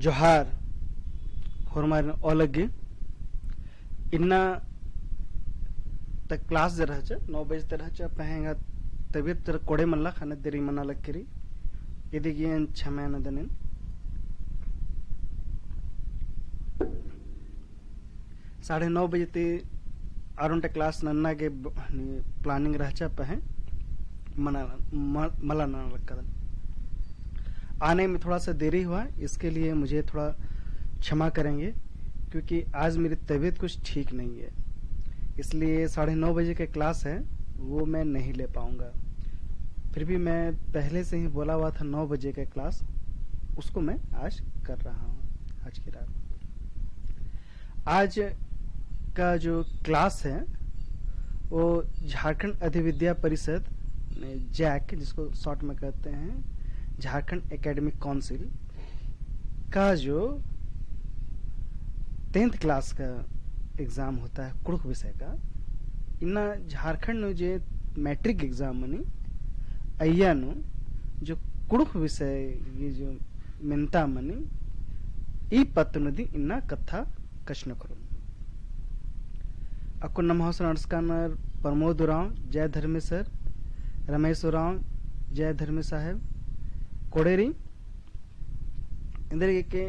ಜೋಹಾರ್ ಹೊರಮಾರಿನ ಒಲಗಿ ಇನ್ನ तक क्लास जरा छ 9 बजे तरह छ पहेगा तबीयत तर कोड़े मल्ला खाने देरी मना लक्किरी इदिगी अन छमैन दनिन 9:30 बजे ते आरुंटे क्लास नन्ना के प्लानिंग रह छ पहे मला ना लक्का आने में थोड़ा सा देरी हुआ इसके लिए मुझे थोड़ा क्षमा करेंगे क्योंकि आज मेरी तबीयत कुछ ठीक नहीं है इसलिए 9:30 बजे के क्लास है वो मैं नहीं ले पाऊंगा। फिर भी मैं पहले से ही बोला हुआ था 9 बजे का क्लास उसको मैं आज कर रहा हूँ आज की रात। आज का जो क्लास है वो झारखंड अधिविद्या परिषद जैक जिसको शॉर्ट में कहते हैं झारखंड एकेडमिक काउंसिल का जो 10th क्लास का एग्जाम होता है कुड़ुक विषय का इन्ना झारखंड में जो मैट्रिक एग्जाम मनी अय्यानु जो कुड़ुक विषय ये जो मिनता मनी ई पत्तुनदी इन्ना कथा कष्ण करो अक्को नमहस नमस्कार प्रमोद उराव जय धर्मे सर रमेश उराव जय धर्मे साहेब कोड़ेरी इंदर के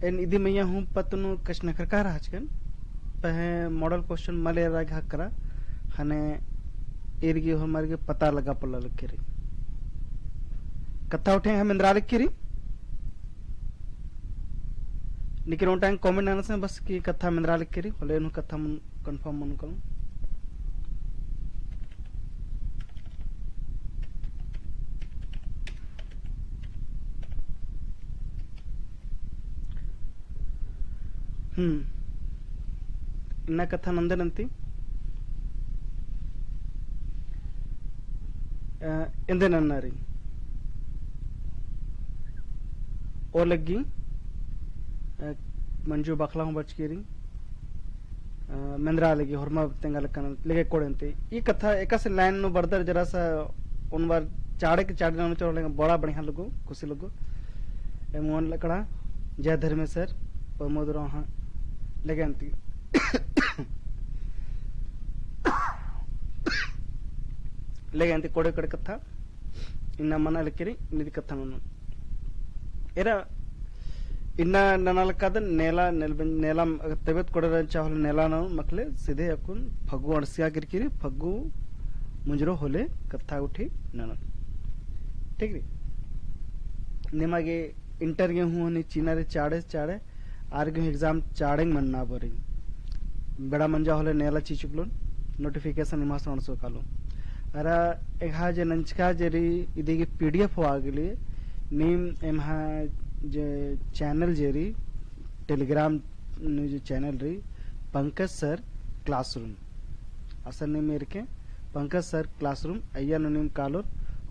एन इदी मैया हूँ पत्तनु कष्ण कर राजकन पहे मॉडल क्वेश्चन मले राग हकरा हने एरगी हमारे के पता लगा पल्ला लक्कीरी कथा उठे हम इंद्रा लक्कीरी निकिर उन टाइम कमेंट आना से बस की कथा इंद्रा लक्कीरी होले नु कथा कंफर्म मन करूं इन्ना कथा नंदनंती इंदनन्नारी ओलग्गी मंजू बाखला हूँ बचकेरी मेंद्रा लगी होरमा तेंगा लकन लेके कोड़ंती ये कथा एका से लाइन नो बर्दर जरा सा उन बार चाड़े के चाड़े नो चोर बड़ा बढ़िया लगो खुशी लगो मोहन लकड़ा जय धर्मे सर प्रमोद राव लेके अंती लेगे अंत कोड़े कोड़े कथा इन्ना मना लेकिरी निधि कथा ननु एरा इन्ना ननाल काद नेला नेला तबीयत कोड़े चाहल नेला न मखले सीधे अकुन फगु अड़सिया गिरकिरी फगु मुंजरो होले कथा उठी ननु ठीक री निमागे इंटरव्यू हुनी चीना रे चाड़े चाड़े आर्गु एग्जाम चाड़े मन्ना बरी बड़ा मंजा होले नेला चीचुकलोन नोटिफिकेशन निमास नोसो कालो अरा एहा जे नंचका जेरी इदिगे पीडीएफ वागली नीम एमहा जे चैनल जेरी टेलीग्राम जो चैनल री पंकज सर क्लासरूम असल ने मेरे के पंकज सर क्लासरूम अय्या नीम कालो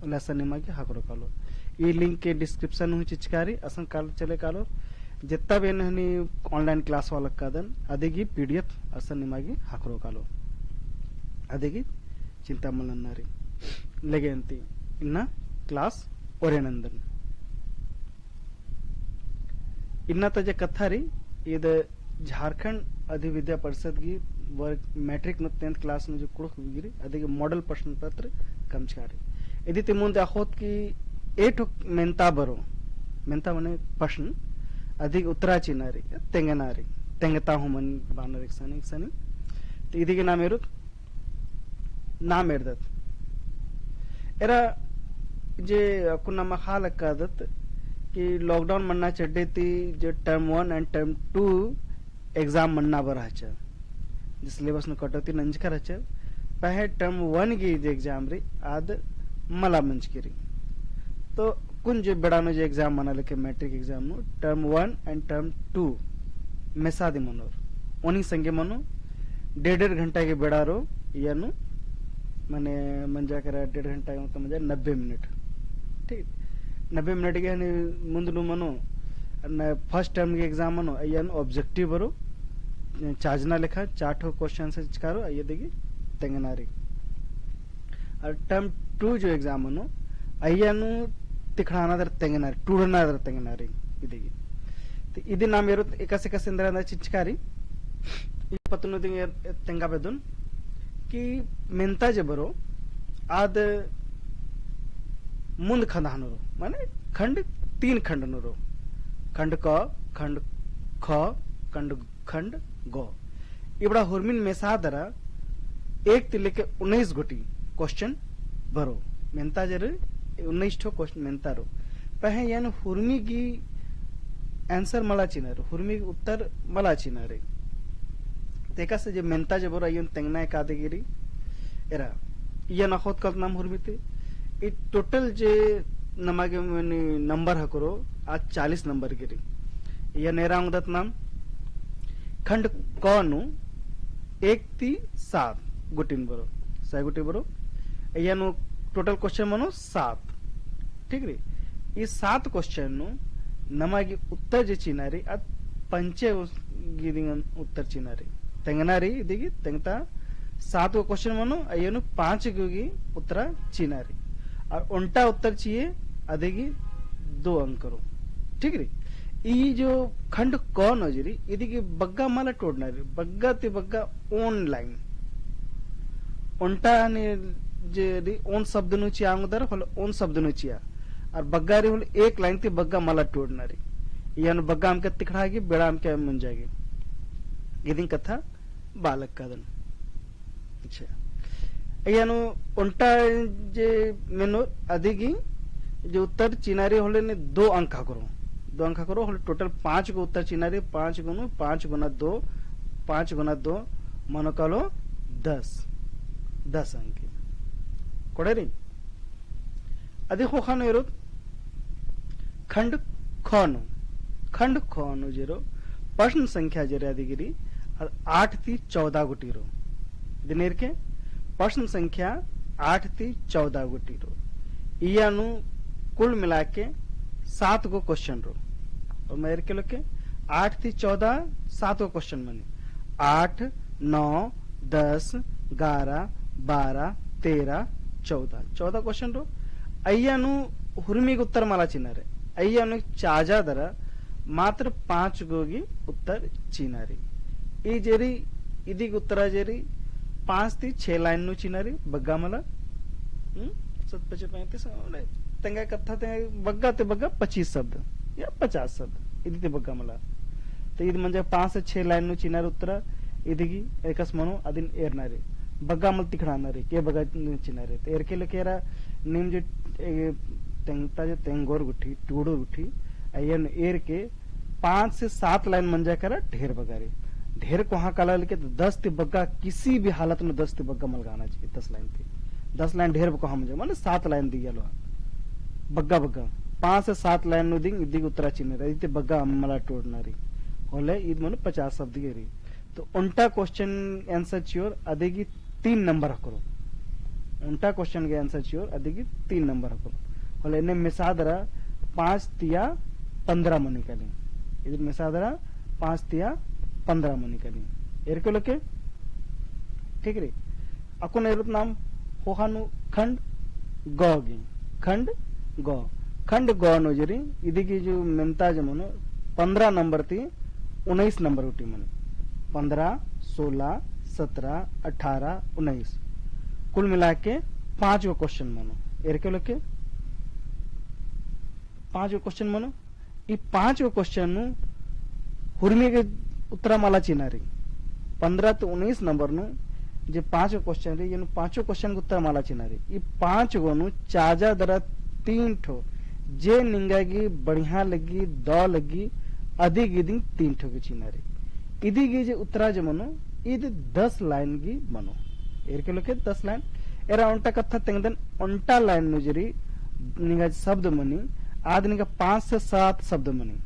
ओले असल निमा के हाकरो कालो ई लिंक के डिस्क्रिप्शन हु चिचकारी असन कालो चले कालो जितना भी नहनी ऑनलाइन क्लास वाला कादन अदेगी पीडीएफ असन निमागी हाकरो कालो अदेगी चिंता मलन्नारी लेगे अंती इन्ना क्लास ओरेनंदन इन्ना तजे कथारी इद झारखंड अधिविद्या परिषद की वर्ग मैट्रिक नो 10th क्लास में जो कुड़क गिरी अदेगी मॉडल प्रश्न पत्र कमचारी यदि ते मुंदे आखोत की एठो मेंता बरो मेंता मने प्रश्न अधिक उत्तराची नारी तेंगनारी तेंगता हूं मन बानर एक सनी तो इदी के नाम एरुत नाम एर्दत एरा जे कुना मखाल कादत कि लॉकडाउन मन्ना चड्डे थी जो टर्म 1 एंड टर्म 2 एग्जाम मन्ना बरा छ जिस सिलेबस न कटौती नंज कर छ पहे टर्म 1 की जे एग्जाम रे आद मला मंज करी तो कुन जो बड़ा नो जो एग्जाम मना लेके मैट्रिक एग्जाम नो टर्म 1 एंड टर्म 2 मेसादी मनोर ओनी संगे मनो 1.5 घंटा के बेड़ा रो यानु माने मंजा कर 1.5 घंटा मतलब मजा 90 मिनट ठीक 90 मिनट के मुंदनु मनो फर्स्ट टर्म के एग्जाम मनो यानु ऑब्जेक्टिव बरो चार्जना लेखा 4 ठो क्वेश्चन से चिकारो ये देखी तेंगनारी और टर्म 2 जो एग्जाम मनो अय्यानु तिखड़ाना दर तेंगनारी टूड़ना दर तेंगनारी इदेगी ఇది నా మీరు एकसे इंद्र चिंचकारी पतनु तेंगा बेदुन कि मेंता जे बरो आद मुंद खंदानरो माने खंड 3 खंड नरो खंड क खंड ख खंड खंड ग इबड़ा हुरमिन मेसादरा 1 થી लेके 19 गोटी क्वेश्चन बरो मेंता जरे 19 ठो क्वेश्चन मेंता रो पहे यान हुरमी की आंसर मला चिनार हुरमी उत्तर मला चिनारे तेका से जे मेंता जे बरो यन तेंगना कादेगिरी एरा या नखोत कल नाम हुरमीते इ टोटल जे नमागे नंबर हकरो आज 40 नंबर गिरी या नेरांगदत नाम खंड कनु 1 થી 7 गुटिन बरो 6 गुटी बरो यानु टोटल क्वेश्चन मनो 7 ठीक रे ಈ 7 ಕ್ವೆಶ್ಚನ್ ನಮಗೆ ಉತ್ತರ ಜೆ ಚಿನಾರಿ ಅದ್ ಪಂಚೆ ಗಿದಿಂಗ ಉತ್ತರ ಚಿನಾರಿ ತೆಂಗನಾರಿ ಇದಿಗಿ ತೆಂಗತಾ 7 को क्वेश्चन मनो अयनु 5 की उत्तर चिनारी और उल्टा उत्तर चाहिए अदेगी 2 अंक करो ठीक रे ಈ जो खंड कौन होजरी इदिगी बग्गा माला टोडनारी बग्गा ते बग्गा ओन लाइन उल्टा ने जे ओन शब्द नु चिया अंगदर होल ओन शब्द नु चिया और बग्गारी होल एक लाइन ते बग्गा माला टोडनारी यान बग्गा हमके तिखड़ागी बेड़ा हमके मुंजागी इदिन कथा बालक कादन अच्छा यानु उल्टा जे मेनो अधिगी जो उत्तर चिनारी होले ने 2 अंक करो 2 अंक करो होले टोटल 5 को उत्तर चिनारी 5 गुना 5 गुना 2 5 गुना 2 मनो कालो 10 अंक कोड़े अधिक हो खानो इरो खंड खानो जेरो प्रश्न संख्या जेरे अधिगिरी 8 થી 14 गुटी रो दिनेर के प्रश्न संख्या 8 થી 14 गुटी रो इयानु कुल मिला के 7 को क्वेश्चन रो और मेरे के लोग के 8 થી 14 7 को क्वेश्चन माने 8 9 10 11 12 13 14 क्वेश्चन रो अय्यानु हुर्मी उत्तर माला चिनारे अय्यानु चाजा दर मात्र 5 गोगी उत्तर चिनारी ಈ ಜೇರಿ ಇದೀಗ ಉತ್ತರ ಜೇರಿ 5 થી 6 लाइन नु चिनारी बग्गा मला 7-5-35 तेंगा कथा ते बग्गा 25 शब्द या 50 शब्द इदी ते बग्गा मला ते इद म्हणजे 5 से 6 लाइन नु चिनारी उत्तर इदिगी एकस मनो अदिन एरनारे बग्गा मल तिखड़ानारे के बग्गा चिनारे ते एरके लेकेरा निम जे तेंगता जे तेंगोर गुठी टूडो गुठी अयन एर के 5 से 7 लाइन मंजा करा ढेर बगारे ढेर को हाँ काला लेके 10 ते बग्गा किसी भी हालत में 10 ते बग्गा मलगाना चाहिए 10 लाइन थे 10 लाइन ढेर को हम माने 7 लाइन दी गलो बग्गा 5 से 7 लाइन नु दिंग इदी उत्तरा चिन्ह रही ते बग्गा मला टोडनारी होले इद मन 50 शब्द गेरी तो उल्टा क्वेश्चन आंसर चियोर अदेगी 3 नंबर करो उल्टा क्वेश्चन के आंसर चियोर अदेगी 3 नंबर करो होले ने मिसादरा 5 तिया 15 मन निकाले इधर मिसादरा 5 तिया 15 मन निकाली एरके लोके ठीक रे अकुन एरुत नाम होहानु खंड गगी खंड ग नोजरी इदिगी जो मेंता जमनो 15 नंबर थी 19 नंबर उठी मन 15 16 17 18 19 कुल मिला के 5 को क्वेश्चन मनो एरके लोके 5 को क्वेश्चन मनो ई 5 को क्वेश्चन नु हुरमी के उत्तरा माला चिनारी 15 तो 19 नंबर नु जे 5 क्वेश्चन रे यनु 5 क्वेश्चन उत्तर माला चिनारी ई 5 गोनु चाजा दरा 3 ठो जे निंगागी बढ़िया लगी द लगी अधिक गिदिंग 3 ठो की चिनारी इदी गी जे उत्तरा जे मनो इद 10 लाइन गी मनो एरके लोके 10 लाइन एरा उल्टा कथा तेंगदन उल्टा लाइन नु जरी निंगा शब्द मनी आद निंगा 5 से 7 शब्द मनी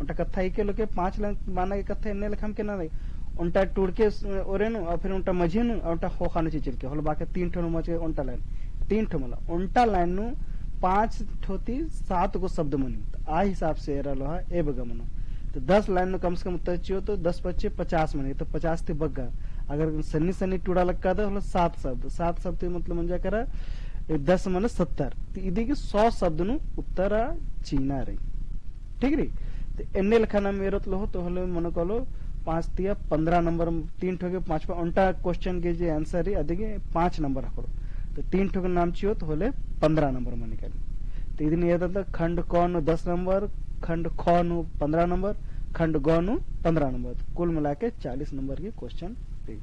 उल्टा कथा ही के लोके 5 लाइन माना के कथा इन्ने लखम के ना नहीं उल्टा टूड़ के ओरेनु और फिर उल्टा मझिनु उल्टा हो खाने चिल के होल बाकी 3 ठो मच उल्टा लाइन 3 ठो मला उल्टा लाइन नु 5 ठोती 7 को शब्द मनी आ हिसाब से एरा लोहा ए बगा मनो तो 10 लाइन नु कम से कम उत्तर चियो तो 10 बच्चे 50 मनी तो 50 थे बग्गा अगर सन्नी सन्नी टूड़ा लक्का दे होल 7 शब्द मतलब मंजा करा 10 मन 70 इदी के 100 शब्द नु उत्तरा चीना रही ठीक रे एन्ने लेखा नाम एरत लो तो हले मन कलो 5 तिया 15 नंबर 3 ठोके 5 उल्टा क्वेश्चन के जे आंसर है अदिगे 5 नंबर हकरो तो 3 ठोके नाम छियो तो हले 15 नंबर मन निकाली तो इदिन ये था खंड क नु 10 नंबर खंड ख नु 15 नंबर खंड ग नु 15 नंबर तो कुल मिला के 40 नंबर के क्वेश्चन थी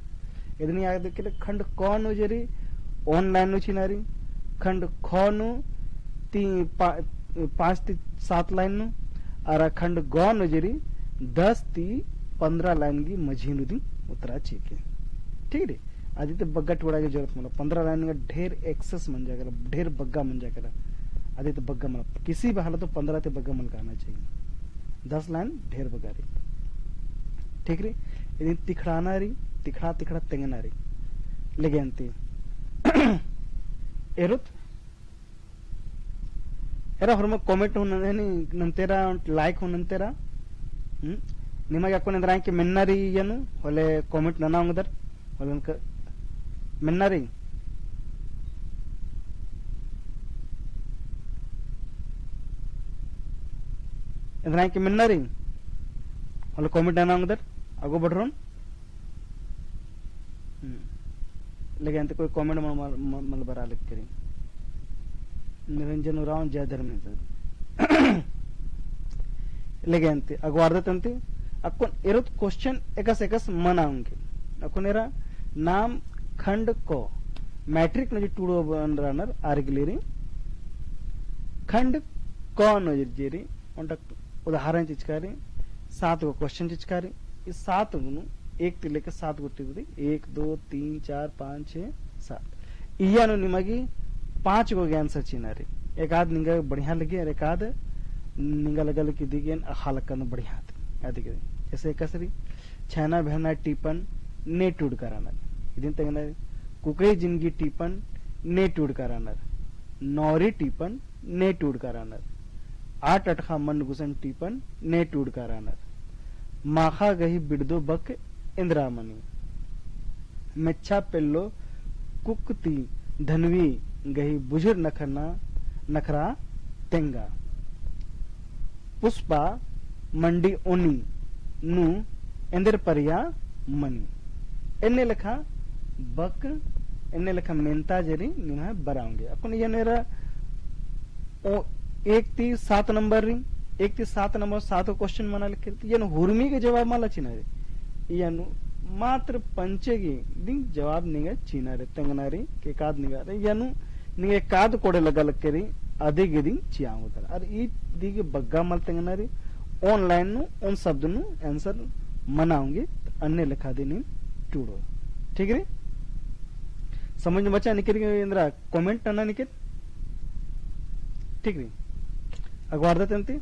इदिन याद के खंड क नु जरी ऑनलाइन नु छिनारी खंड ख नु 5 ती 7 लाइन नु और खंड ग नु जरी 10 ती 15 लाइन की मझी नुदी उतरा चीके ठीक है आदि तो बग्गा टोड़ा की जरूरत मतलब 15 लाइन का ढेर एक्सेस मन जाकर ढेर बग्गा मन जाकर आदि तो बग्गा मतलब किसी भी हालत तो 15 ते बग्गा मन कहना चाहिए 10 लाइन ढेर बग्गा रही ठीक रे यदि तिखड़ाना रही तिखड़ा तिखड़ा तेंगना रही लेगे अंती एरुत एरा हरम कमेंट होने नंतेरा लाइक हो नंतेरा निಮಗೆ ಯಾಕೊಂಡ್ರೆ ಆಂಕೆ ಮೆನ್ನರಿ ಏನು ಹೊಲೆ ಕಾಮೆಂಟ್ ನನ್ನ ಅಂಗದರ್ ಹೊಲಂಕ ಮೆನ್ನರಿ ಅಂದ್ರೆ ಆಂಕೆ ಮೆನ್ನರಿ ಹೊಲೆ ಕಾಮೆಂಟ್ ನನ್ನ ಅಂಗದರ್ ಆಗೋ ಬಡ್ರೋನ್ लेकिन अंत कोई कमेंट मल बरा लिख करी निरंजन उराव जय धर्मेंद्र लेकिन अंत अगवार्दत अंत अक्कोन एरुत क्वेश्चन एकस एकस मनाऊंगे अक्कोन एरा नाम खंड को मैट्रिक नजी टूडो रनर आर्गिलेरी खंड को नजर जेरी उंट उदाहरण चिचकारी 7 गो क्वेश्चन चिचकारी इस 7 गुनु एक ती लेके 7 गो टिगुदी 1 2 3 4 5 6 7 इयानु निमगी 5 गो आंसर चिनारी एक आध निंगा बढ़िया लगे और एक आध निंगा लगल की दिगेन हालकन बढ़िया आदि जैसे कसरी छैना बहना टीपन ने टूड करानर इदिन तगना कुकई जिंदगी टीपन ने टूड करानर नौरी टीपन ने टूड करानर 8 अटखा मन गुसन टीपन ने टूड करानर माखा गही बिड़दो बक इंद्रामणि मेच्छा पेल्लो कुकती धनवी गही बुझर नखना नखरा तेंगा पुष्पा मंडी ओनी नु ಎಂದರ ಪರಿಯ ಮನಿ ಎನ್ನೆ ಲೆಖಾ ಬಕ್ ಎನ್ನೆ ಲೆಖಾ ಮೆಂತಾ ಜರಿ ನಿಮ ಬರಾಂगे अपन ये मेरा ओ 1 ती 7 नंबर री 1 ती 7 नंबर 7 क्वेश्चन मना लिखे ये हुर्मी के जवाब माला चिना रे यानु मात्र पंचेगी दिन जवाब निगे चिना रे तेंगनारी के काद निगा रे यानु निगे काद कोडे लगा लक्केरी अदे गिदिंग चियांगुतर और ई दिगे बग्गा मल तेंगनारी ऑनलाइन नु उन शब्द नु आंसर मनाऊंगे अन्य लिखा देनी टूडो ठीक है समझ में बच्चा निकल गया इंद्रा कमेंट करना निकल ठीक है अगवार देते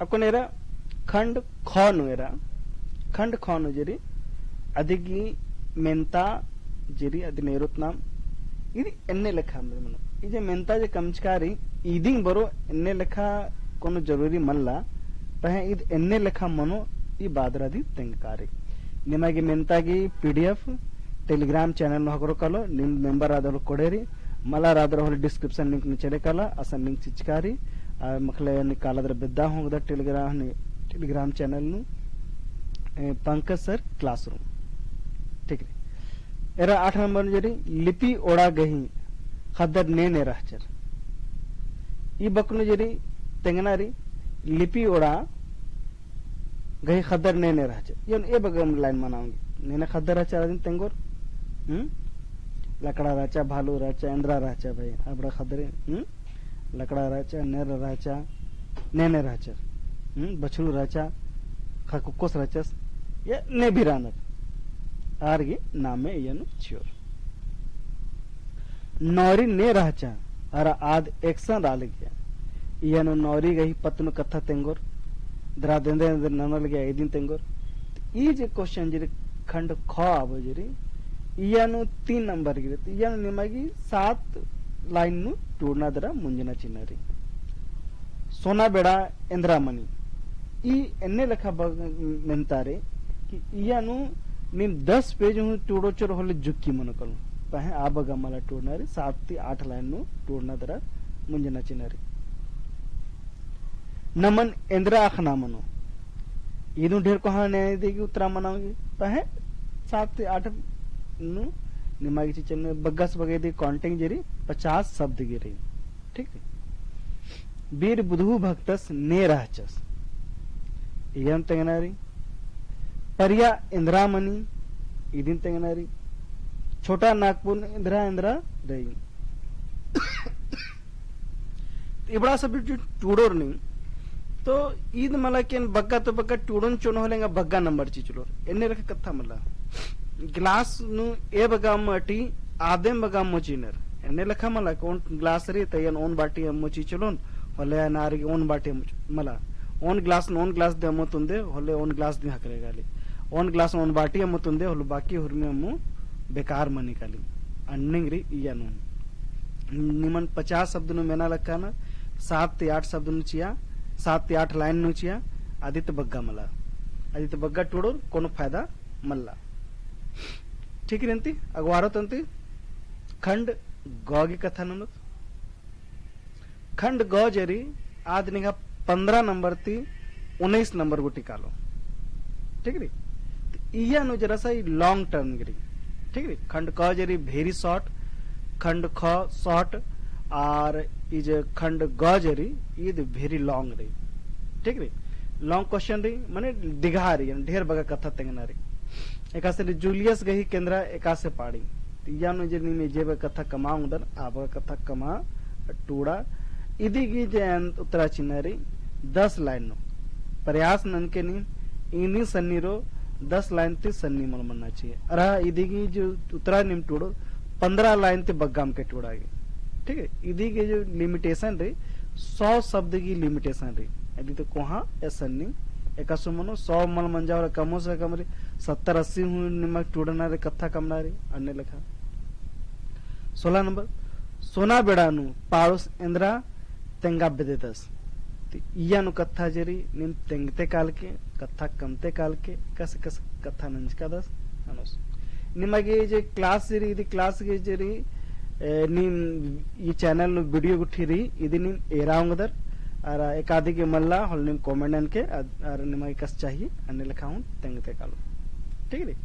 आपको नेरा खंड खनु एरा खंड खनु जरी अधिगी मेंता जरी अदिनेरुत नाम ఇది ఎన్నే లెక్క మనం ఇది మెంతా जे कमचकारी इदिंग बरो एन्ने लेखा कोनो जरूरी मल्ला पहे इद एन्ने लेखा मनो ई बादरादी तेंगकारी निमागी मेंतागी पीडीएफ टेलीग्राम चैनल नो हकरो कलो निम मेंबर आदलो कोडेरी मला रादर होल डिस्क्रिप्शन लिंक नु चले कला असा लिंक चिचकारी आ मखले निकालदर बिद्दा होगदा टेलीग्राम चैनल नु पंकज सर क्लासरूम ठीक है एरा 8 नंबर जरी लिपि ओड़ा गही खदर ने रहचर ई बकनु जरी तेंगनारी लिपि ओड़ा गही खदर ने रहचर यन ए बगम लाइन मनाऊंगी ने खदर रहचर दिन तेंगोर लकड़ा राचा भालू राचा इंद्रा राचा भाई abra खदरे लकड़ा राचा नेर राचा ने रहचर बछड़ू राचा खकुकोस राचस ये ने बिरानर आर्गे नामे यनु छियोर नौरी ने रहचा अरा आद एक्शन डाल गया यनु नौरी गही पत्नु कथा तेंगोर द्रा देंदे ननल गया एदिन तेंगोर ई जे क्वेश्चन जे खंड ख आबो जरी यनु 3 नंबर गिरे यनु निमागी 7 लाइन नु टूरना दरा मुंजना चिनारी सोना बेड़ा इंद्रामणि ई एन्ने लेखा मेंतारे कि यनु निम 10 पेज हूँ टूडो चोर होले जुक्की मन कल ಪಹೆ ಆ ಬಗಮಲ ಟೂಡ್ನಾರಿ 7 लाइन नु टूडनदर ಮುಂಜನ ಚಿನರಿ नमन इंद्रा अखना मनो इनु ढेर को हाँ न्याय देगी उत्तरा मनाओगे पहे 7 से 8 नु निमागी चिचन में बग्गस बगे दी काउंटिंग जरी 50 शब्द गिरी ठीक है वीर बुधु भक्तस ने रहचस इयन तेंगनारी परिया इंद्रामणि इदिन तेंगनारी छोटा नागपुर इंद्रा रही इबड़ा सब टूडोर नहीं तो ईद मला के बग्गा तो बग्गा टूडन चोन होलेंगा बग्गा नंबर चिचलोर एने रखे कथा मला ग्लास नु ए बगा मटी आदेम बगा मोचिनर एने लखा मला कोन ग्लास रे तयन ओन बाटी मोची चलोन होले नारी ओन बाटी मला ओन ग्लास दे मोतुंदे होले ओन ग्लास दी हकरे गाली ओन ग्लास ओन बाटी मोतुंदे होले बाकी हुरमी अम्मु बेकार मनी काली अन्निंगरी इयानु निमन 50 शब्द नु मेना लखाना 7 से 8 शब्द नु चिया 7 से 8 लाइन नु चिया आदित्य बग्गा टूडोर कोनो फायदा मल्ला ठीक रेंती अगवारो तंती खंड गौगी कथा नमत खंड गौ जरी आज निगा 15 नंबर ती 19 नंबर गुटी कालो ठीक री इया नु जरा सा लॉन्ग टर्म गिरी ठीक री खंड क जरी वेरी शॉर्ट खंड ख शॉर्ट और इज खंड ग जरी इद वेरी लॉन्ग री ठीक री लॉन्ग क्वेश्चन री माने दिघा री ढेर बगा कथा तेंगनारी एकासे जूलियस गही केंद्र एकासे पाड़ी यानु जनी में जेब कथा कमाऊं दर आब कथा कमा टूड़ा इदिगी जे उत्तरा चिन्हरी 10 लाइन नो प्रयास ननके नी इनी सन्नी रो 10 लाइन ती सन्नी मल मनना चाहिए अरा इदिगी जो उत्तरा निम टूड़ो 15 लाइन ते बग्गाम के टूड़ागे ठीक है इदिगी जो लिमिटेशन रे 100 शब्द की लिमिटेशन रे यदि तो कोहा या सन्नी एकासु मनो 100 मल मंजा और कमो से कम रे 70-80 हूं निमक टूड़ना रे कथा कमना रे अन्य लिखा 16 नंबर सोना बेड़ानु पाड़ोस इंद्रा तेंगा बेदेदस इयानु कथा जरी निम तेंगते काल के कथा कमते काल के कस कथा नंजका दस अनोस निमगे जे क्लास जरी इदी क्लास के जरी निम ई चैनल नु वीडियो गुठिरी इदी निम एराउंगदर और एकादी के मल्ला हल निम कमेंटन के और निमगे कस चाहिए अन्य लिखाऊं तेंगते कालो ठीक है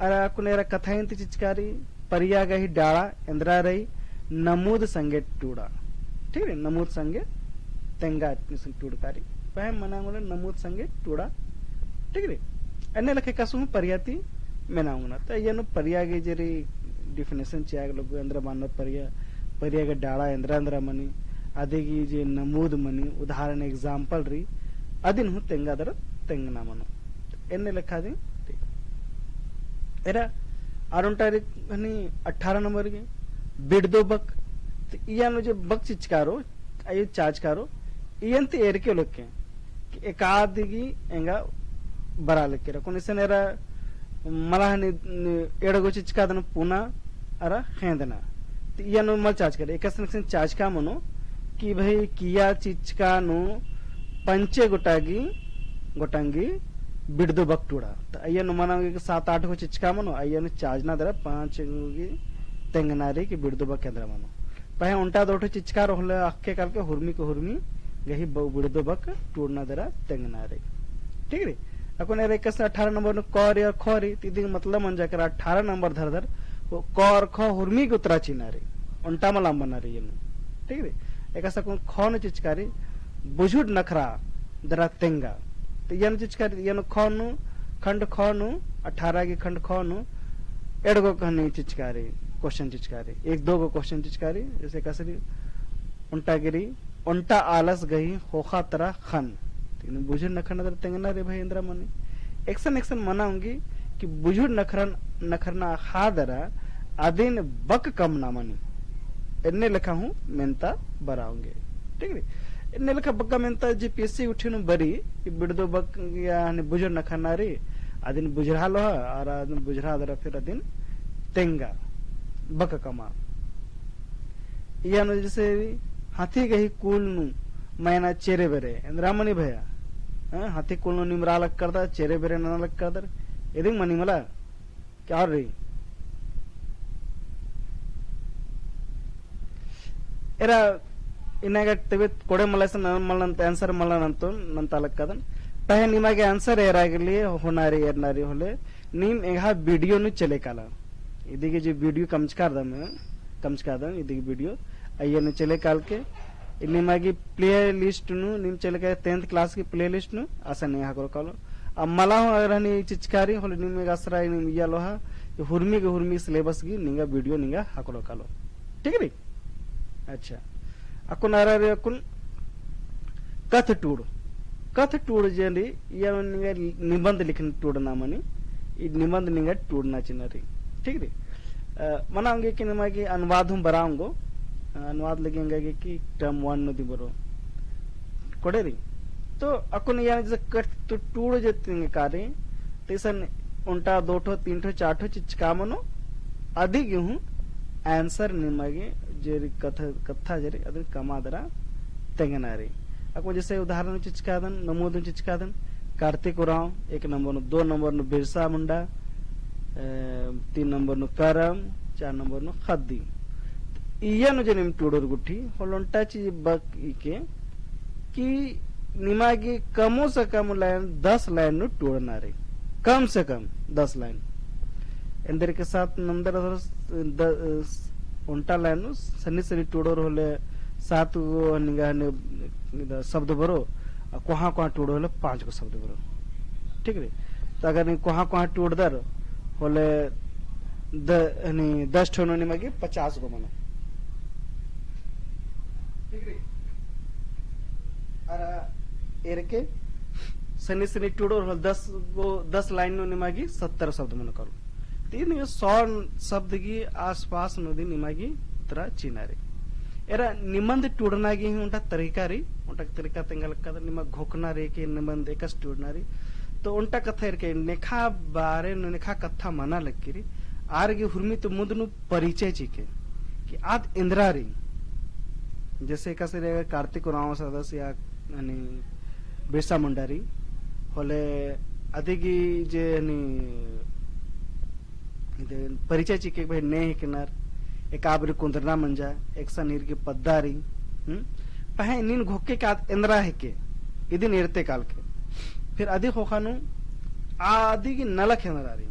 और कुनेरा कथा इंत चिचकारी परिया गही डाड़ा इंद्रा रही नमूद संगे टूड़ा ठीक है नमूद संगे तेंगा टूड़कारी पह मना नमूद संगे टूड़ा ठीक है अन्य लखे कसु परियाती मेनाऊंगा तो ये नो परिया के जरी डिफिनेशन चाहिए लोग अंदर मानव परिया के डाड़ा इंद्रा मनी आदि की जे नमूद मनी उदाहरण एग्जांपल री अदिन हूं तेंगा दर तेंगना मनो एने लिखा दी एरा आरुंटारी 18 नंबर के बिड दो बक तो इयानो जो बक चिचकारो अयो चाचकारो इयंत एर के लोग के एकादिगी एंगा बरा लेके रखो निसे नेरा मलाहनी एड़गो चिचकादन पुना अरा खेंदना तो इयानो मल चाच करे एकसन चाच का मनो कि भाई किया चिचका नु पंचे गोटांगी बिड़दो बक टूड़ा तो अय्यनु मनाओगे 7-8 को चिचका मनो अय्यनु चाजना दरा 5 की तेंगनारी की बिड़दो बक केंद्र मनो पहे उल्टा दोठो चिचकार होले अक्के काल के हुरमी गही बिड़दो बक टूड़ना दरा तेंगनारी ठीक रे अकोन रे कस 18 नंबर नु कौर या खोरी तिदी मतलब मन जाकर 18 नंबर धर वो कौर खो हुरमी के उतरा चिनारी उल्टा मलाम बनारी येनु ठीक रे एकसा कोन खोन चिचकारी बुझुड नखरा दरा तेंगा तो यन चिचकारी यन खोनु खंड खोनु 18 की खंड खोनु एड़गो कहनी चिचकारी क्वेश्चन चिचकारी 1-2 को क्वेश्चन चिचकारी जैसे कसरी उल्टागिरी उल्टा आलस गई होखा तरह खन तीन बुझुड नखरन दर तेंगना रे भाई इंद्रा मनी एक्शन मनाऊंगी कि बुझुड नखरना हादरा आदिन बक कम ना मनी इन्ने लिखा हूं मेंता बराऊंगे ठीक है इन्ने लिखा बक्का मेंता जी पीएससी उठिनु बरी बिड़दो बक या बुझुड नखरना रे आदिन बुझरा लो और आदिन बुझरा दरा फिर आदिन तेंगा बक कमा यानो जैसे हाथी गही कुल नु मैना चेरे बेरे इंद्रामणि भैया हाथी कुल नु निमरा लग करदा चेरे बेरे न लग करदर एदिंग मनी मला क्या रही era inaga tebet kode malasan malan answer malan anton nantalak kadan pahe nimage answer eragli honari ernari hole nim eha video nu chele kala idige je video kamchkadam idige video ayenu chele kalke निमागी playlist नु निम चले के 10th class की play list नु आसा ने हा करो मला रहनी चिचकारी होले निमे गासराय निम यालो हा हुर्मी सिलेबस की निंगा वीडियो निंगा हा करो कालो ठीक है अच्छा अकुन आरारे अकुन कथ टूड जेंदी या निंगा निबंध लिखन टूड नामनी ई निबंध निंगा टूड ना चिनरी ठीक है मनांगे कि निमागी अनुवाद हम बरांगो अनुवाद लगेंगे कि टर्म 1 नदी बरो कोडेरी तो अकुन यानी जैसे कट तो टूड़ जतिंग कारे तेसन उल्टा 2 ठो 3 ठो 4 ठो चिचकामनो अधिक हूं आंसर निमगे जेरी कथा जेरी अदर कमादरा तेंगनारी अको जैसे उदाहरण चिचकादन नमोदन चिचकादन कार्तिक उराव 1 नंबर नो 2 नंबर नो बिरसा मुंडा 3 नंबर नो करम 4 नंबर नो खद्दी इयनु जनिम टूडर गुठी होलोंटा चीज बक इके कि निमागी कमो से कम लाइन 10 लाइन नु टूडना रे कम से कम 10 लाइन अंदर के साथ नंबर उल्टा लाइन नु सनी टूडर होले 7 गो निगा ने शब्द बरो कोहा टूडर होले 5 गो शब्द बरो ठीक रे तो अगर कोहा टूडदर होले 10 ठोनो निमागी 50 गो मनो एरके सनी टूडोर 10 लाइन नो निमागी 70 शब्द मन करो तीन 100 शब्द की आसपास नदी निमागी ತರ ಚೀನಾರಿ ಎರ ನಿಮ್ಮಂದ ಟೂಡನಾಗಿ ಉಂಟ ತರೀಕಾ ರೀ ಉಂಟ ತರೀಕಾ ತೆಂಗಲಕ್ಕದ ನಿಮ್ಮ घोकना रे के निबंध एकस टूडनारी तो उल्टा कथा इरके नेखा बारे नेखा कथा मना लक्कीरी आरगे हुर्मी तो मुदनु परिचय चिके कि आद इंद्रारी जैसे कसे रहेगा कार्तिक उराव सदस्य या यानी बिरसा मुंडारी होले अधिगी जे यानी इदे परिचय चिके भाई ने किनार एक आबरी कुंदरना मंजा एक सनीर की पद्दारी पहे नीन घोके का इंद्रा है के इदी निर्ते काल के फिर अधिक होखानु आदि की नलख इंद्रारी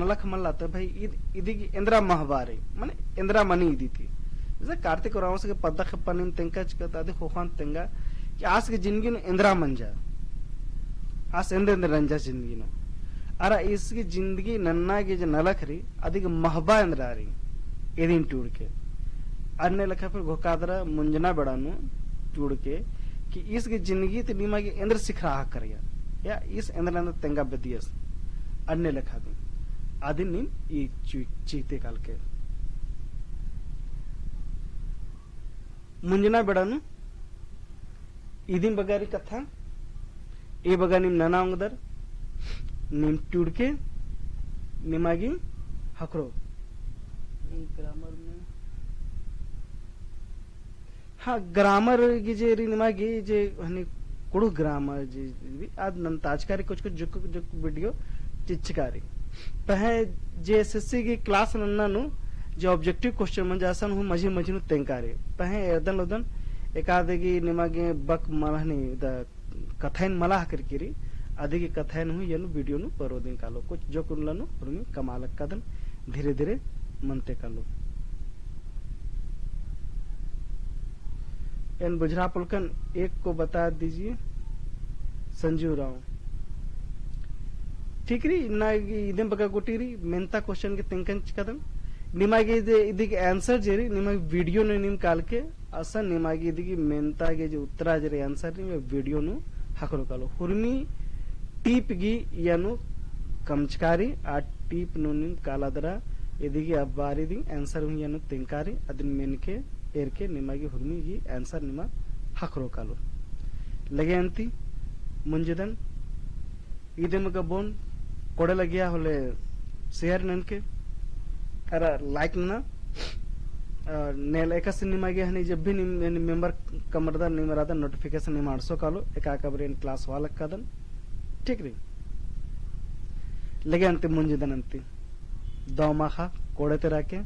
नलख मल्ला तो भाई इदी की इंद्रा महवारी माने इंद्रा मनी इदी थी जैसे कार्तिक और के पद्दा खपनिन तेंका चकता अधिक होखान तेंगा कि आज की जिंदगी नु इंद्रा मंजा आज इंद्र रंजा जिंदगी नु अरे इसकी जिंदगी नन्ना की जो नलख रही अधिक महबा इंद्रा रही एदिन टूड़ के अन्य लखा फिर घोकादरा मुंजना बड़ानु टूड़ के कि इसकी जिंदगी तो नीमा की इंद्र सिखरा करिया या इस इंद्र अंदर तेंगा बदियस अन्य लखा दी आदि नीम ये चीते काल के मुंजना बड़ानु इदिन बगारी कथा ए बगा निम नना उंगदर निम टूड़ के निमागी हकरो ग्रामर में हाँ ग्रामर की जे निमागी जे हनी कुड़ु ग्रामर जी आज नंताजकारी कुछ जो वीडियो चिचकारी पहे जे एसएससी की क्लास नन्ना नु जो ऑब्जेक्टिव क्वेश्चन मन जासन हूं मजी नु तेंकारे पहे Edan Udan एकादेगी निमागे buck Malhani the कथाइन मलाह करकेरी आदि की कथाइन हूं यनु वीडियो नु परो दिन कालो कुछ जो कुनलनु रुमी कमालक कदन धीरे धीरे मनते कालो एन बुझरा पुलकन एक को बता दीजिए संजीव राव ठीक री ना इदम बका गोटीरी मेंता क्वेश्चन के तेंकन कदम निमागे इदी के आंसर जेरी निमागे वीडियो ने निम काल के असन निमागे इदी की मेंता के जो उत्तरा जेरी आंसर नि वीडियो नु हकरो कालो हुर्मी टीप गी यानु कमचकारी आ टीप नु निम कालादरा इदी की अबारी दी आंसर हु यानु तेंकारी अदिन मेन के एर के निमागे हुर्मी गी आंसर निमा हकरो कालो लगे अंती मुंजदन इदम का बोन कोड़े लगिया होले शेयर नन के अरे लाइक ना नेल एका सिनेमा गे हनी जब भी मेंबर कमरदा निमरादा नोटिफिकेशन नि मारसो कालो एका कबरेन क्लास वाला कदन ठीक रे लगे अंते मुंजिदन अंते दौमा खा कोड़े ते राके